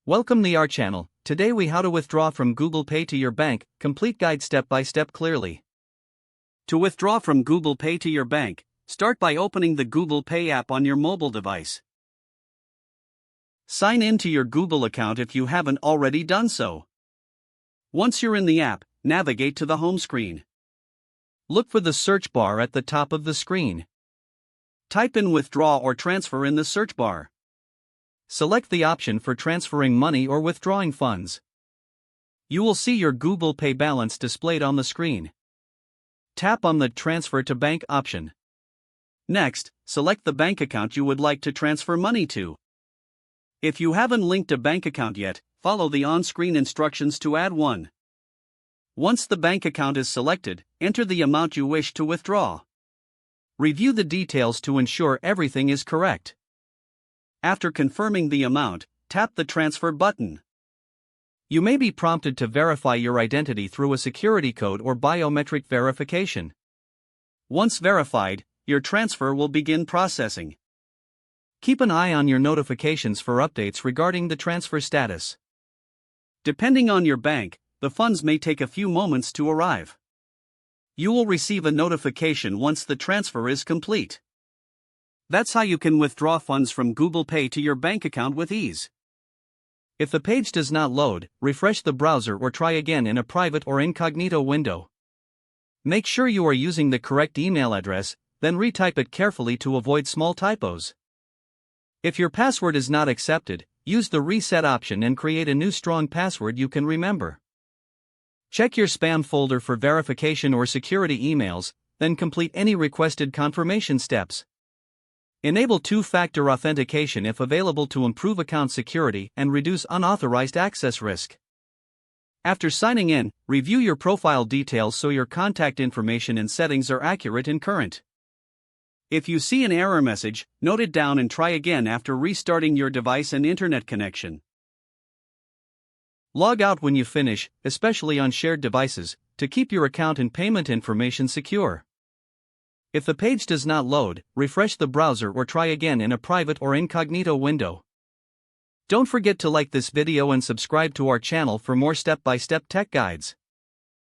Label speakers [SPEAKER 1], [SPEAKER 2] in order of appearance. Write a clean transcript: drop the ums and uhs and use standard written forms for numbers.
[SPEAKER 1] Welcome to our channel. Today we how to withdraw from Google Pay to your bank, complete guide step by step clearly. To withdraw from Google Pay to your bank, start by opening the Google Pay app on your mobile device. Sign in to your Google account if you haven't already done so. Once you're in the app, navigate to the home screen. Look for the search bar at the top of the screen. Type in withdraw or transfer in the search bar. Select the option for transferring money or withdrawing funds. You will see your Google Pay balance displayed on the screen. Tap on the Transfer to Bank option. Next, select the bank account you would like to transfer money to. If you haven't linked a bank account yet, follow the on-screen instructions to add one. Once the bank account is selected, enter the amount you wish to withdraw. Review the details to ensure everything is correct. After confirming the amount, tap the Transfer button. You may be prompted to verify your identity through a security code or biometric verification. Once verified, your transfer will begin processing. Keep an eye on your notifications for updates regarding the transfer status. Depending on your bank, the funds may take a few moments to arrive. You will receive a notification once the transfer is complete. That's how you can withdraw funds from Google Pay to your bank account with ease. If the page does not load, refresh the browser or try again in a private or incognito window. Make sure you are using the correct email address, then retype it carefully to avoid small typos. If your password is not accepted, use the reset option and create a new strong password you can remember. Check your spam folder for verification or security emails, then complete any requested confirmation steps. Enable two-factor authentication if available to improve account security and reduce unauthorized access risk. After signing in, review your profile details so your contact information and settings are accurate and current. If you see an error message, note it down and try again after restarting your device and internet connection. Log out when you finish, especially on shared devices, to keep your account and payment information secure. If the page does not load, refresh the browser or try again in a private or incognito window. Don't forget to like this video and subscribe to our channel for more step-by-step tech guides.